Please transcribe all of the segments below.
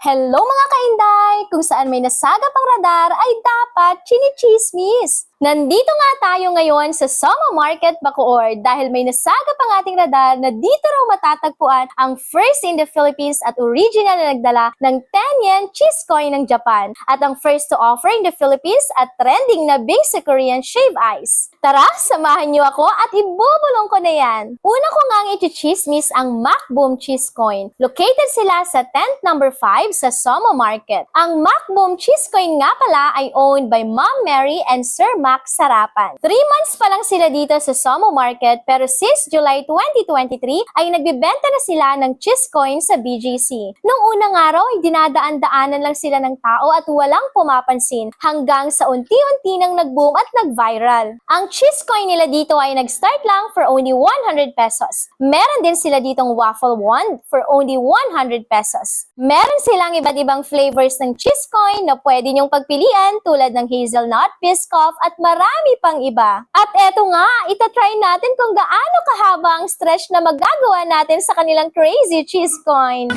Hello mga kainday! Kung saan may nasagapang radar ay dapat chinichismis. Nandito nga tayo ngayon sa Somo Market, Bacoor dahil may nasagap ang ating radar na dito raw matatagpuan ang first in the Philippines at original na nagdala ng 10 yen cheese coin ng Japan at ang first to offer in the Philippines at trending na Bingsu Korean shave ice. Tara, samahan niyo ako at ibubulong ko na yan. Una ko nga ang i-chismis ang MacBoom Cheese Coin. Located sila sa tent number 5 sa Somo Market. Ang MacBoom Cheese Coin nga pala ay owned by Ma'am Mary and Sir Mac Sarapan. 3 months pa lang sila dito sa Somo Market pero since July 2023 ay nagbibenta na sila ng cheese coin sa BGC. Nung unang araw ay dinadaan-daanan lang sila ng tao at walang pumapansin hanggang sa unti-unti nang nag-boom at nag-viral. Ang cheese coin nila dito ay nag-start lang for only 100 pesos. Meron din sila ditong waffle wand for only 100 pesos. Meron silang iba't ibang flavors ng cheese coin na pwede nyong pagpilian tulad ng hazelnut, biscoff at marami pang iba. At eto nga, itatry natin kung gaano kahaba ang stretch na magagawa natin sa kanilang crazy cheese coin.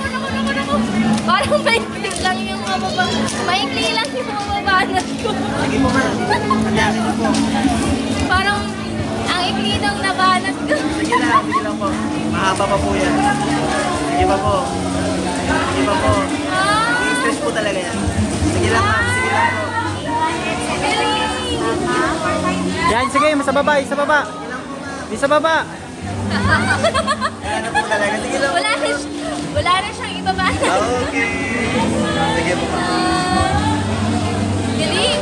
Parang maikli lang yung mababa. Maikli lang yung mababanat ko. Sige po ma'am. Pagyakin mo po. Parang ang ikli nung nabanat ko. Sige lang po. Mahaba pa po yan. Sige pa po. Sige pa po. I-stretch po talaga yan. Sige lang ma'am. Sige lang po. Yan, sige. Sa baba. Sa baba. Sa baba. Yan na po talaga. Sige lang. Wala na siyang ibabanat. Okay. Sige po ma'am. Galing.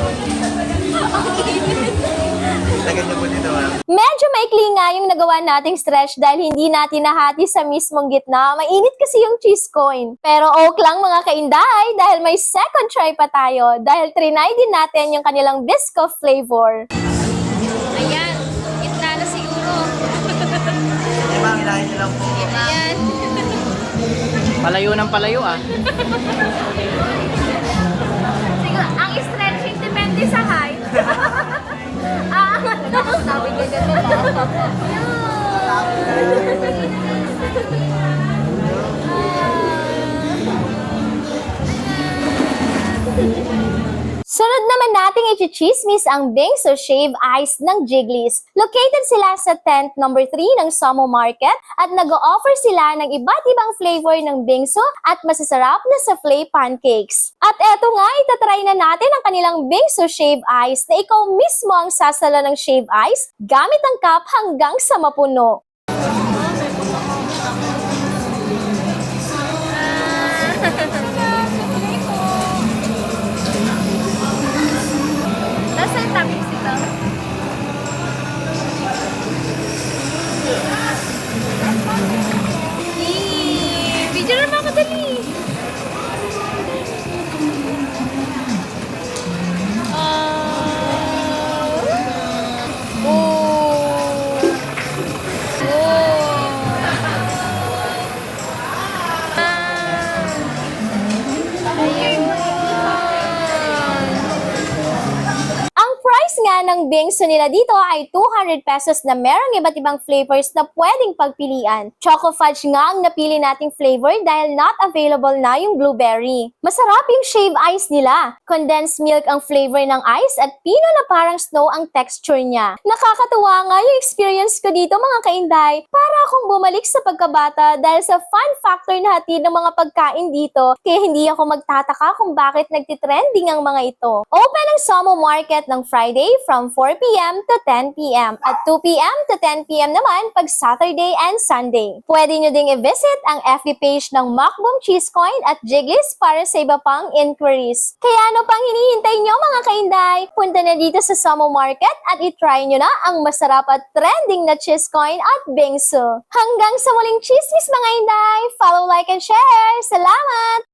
Lagyan niyo po dito ma'am. Medyo maikli nga yung nagawa nating stretch dahil hindi natin nahati sa mismong gitna. Mainit kasi yung cheese coin. Pero okay lang mga kainday dahil may second try pa tayo dahil trinay din natin yung kanilang biscoff flavor. Ayan. Gitna na siguro. Sige ma'am, ilahin niyo lang po. Ayan. Palayo ng palayo ah. Siguro, ang stretching depende sa height. Aangat na. Sabi niya ganun. Sunod naman nating i-chismis ang Bingsu Shave Ice ng Jiggly's. Located sila sa tent number 3 ng Somo Market at nag-o-offer sila ng iba't ibang flavor ng bingsu at masasarap na souffle pancakes. At eto nga, itatry na natin ang kanilang Bingsu Shave Ice na ikaw mismo ang sasala ng shave ice gamit ang cup hanggang sa mapuno. Nasaan toppings ito? Video naman ako dali. Nga ng bingsu nila dito ay 200 pesos na merong iba't ibang flavors na pwedeng pagpilian. Choco fudge nga ang napili nating flavor dahil not available na yung blueberry. Masarap yung shave ice nila. Condensed milk ang flavor ng ice at pino na parang snow ang texture niya. Nakakatuwa nga yung experience ko dito mga kainday. Para akong bumalik sa pagkabata dahil sa fun factor na hatid ng mga pagkain dito kaya hindi ako magtataka kung bakit nagtitrending ang mga ito. Open ang Somo Market ng Friday from 4 p.m. to 10 p.m. at 2 p.m. to 10 p.m. naman pag Saturday and Sunday. Pwede nyo ding i-visit ang FB page ng MacBoom Cheese Coin at Jiggly's para sa iba pang inquiries. Kaya ano pang hinihintay nyo mga kainday? Punta na dito sa Somo Market at itry nyo na ang masarap at trending na cheese coin at bingsu. Hanggang sa muling chismis mga inday! Follow, like, and share! Salamat!